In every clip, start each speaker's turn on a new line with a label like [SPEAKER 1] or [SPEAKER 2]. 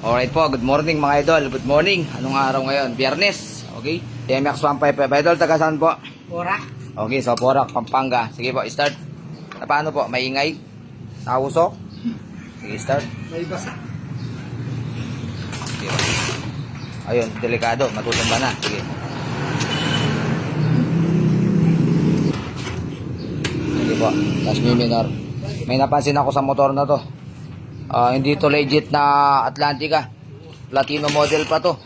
[SPEAKER 1] Alright po, good morning mga idol. Good morning. Anong araw ngayon? Biyernes. Okay? TMX 155 idol, taga saan po?
[SPEAKER 2] Porak.
[SPEAKER 1] Okay, so Porac, Pampanga. Sige po, start. Paano po? Maingay? Nausok? Sige, start.
[SPEAKER 2] May basa.
[SPEAKER 1] Sige po. Ayun, delikado. Matutumba na. Sige. Sige po. Tapos may minor. May napansin ako sa motor na to. Hindi to legit na Atlantica. Platino model pa to.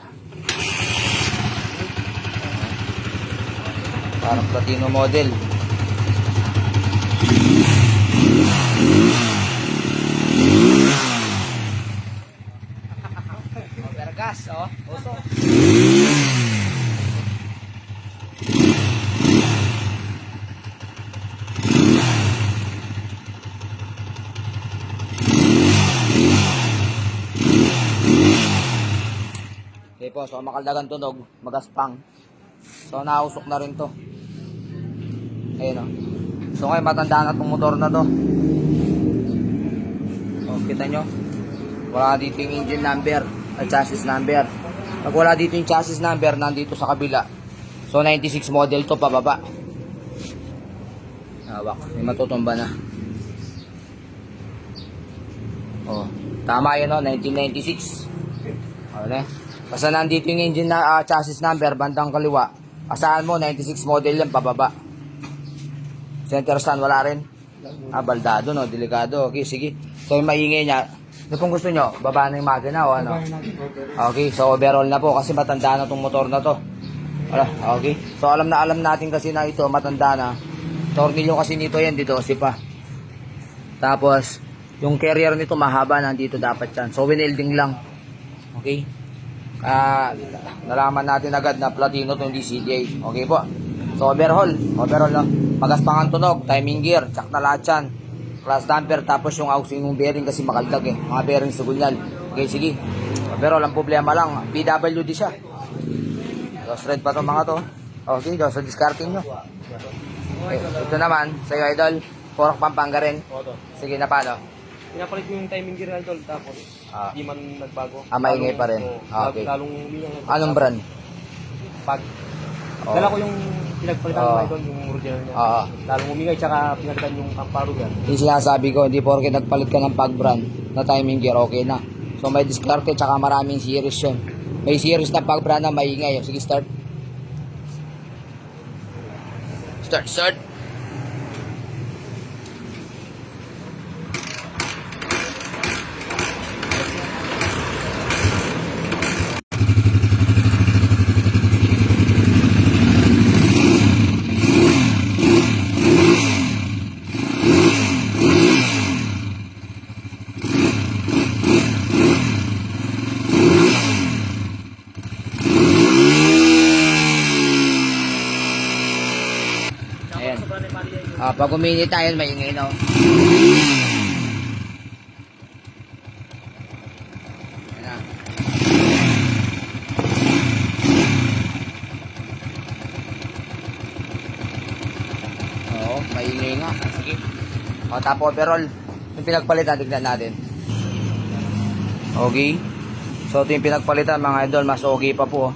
[SPEAKER 1] Parang Platino model. Overgas, oh. Uso. Okay po, so makaldagan tunog, magaspang. So nausok na rin to. Ayun o. So ngayon matanda na itong motor na to. O, kita nyo? Wala dito yung engine number at chassis number. Pag wala dito yung chassis number, nandito sa kabila. So 96 model to, pababa. Hawak, may matutumba na. O, tama yun o, 1996. Okay. Basta nandito yung engine na chassis number, bandang kaliwa. Asahan mo, 96 model yan, pababa. Center stand, wala rin. Baldado, no? Delikado. Okay, sige. So, yung maingay niya, ano pong gusto nyo? Baba na yung makina o ano? Okay, so overall na po kasi matanda na itong motor na to. Okay. So, alam natin kasi na ito, matanda na. Tornilyo kasi nito yan, dito kasi pa. Tapos, yung carrier nito mahaba, nandito dapat yan. So, winelding lang. Okay. Nalaman natin agad na platino itong DCDA. Okay po. So overhaul no? Magaspangan tunog, timing gear, tsak na lahat yan. Clutch damper, tapos yung auxiliary ng bearing kasi makaldag eh. Mga bearing sugunyal. Okay, sige. Overhaul, ang problema lang, PWD siya. So straight pa itong mga to. Okay, so discarding nyo. Okay, ito naman, sa'yo idol, Porac, Pampanga rin. Sige na paano?
[SPEAKER 2] Pinapalit ko yung timing gear idol, tapos di man nagbago.
[SPEAKER 1] Maingay pa rin. Okay.
[SPEAKER 2] Lalong
[SPEAKER 1] Anong brand?
[SPEAKER 2] Pag dala ko yung pinagpalitan ko idol, yung original niya. Lalong umingay, tsaka pinagpalitan yung Amparo yan.
[SPEAKER 1] Yung sinasabi ko, hindi porke nagpalit ka ng pag brand na timing gear, okay na. So may discarte, tsaka maraming series yun. May series na pag brand na maingay. Sige, start. Start. Ayan. Pag uminit tayo, maingay na. Ayan. Oo, maingay nga. Sige. Top overall. Yung pinagpalitan, tignan natin. Okay. So, ito yung pinagpalitan mga idol. Mas okay pa po.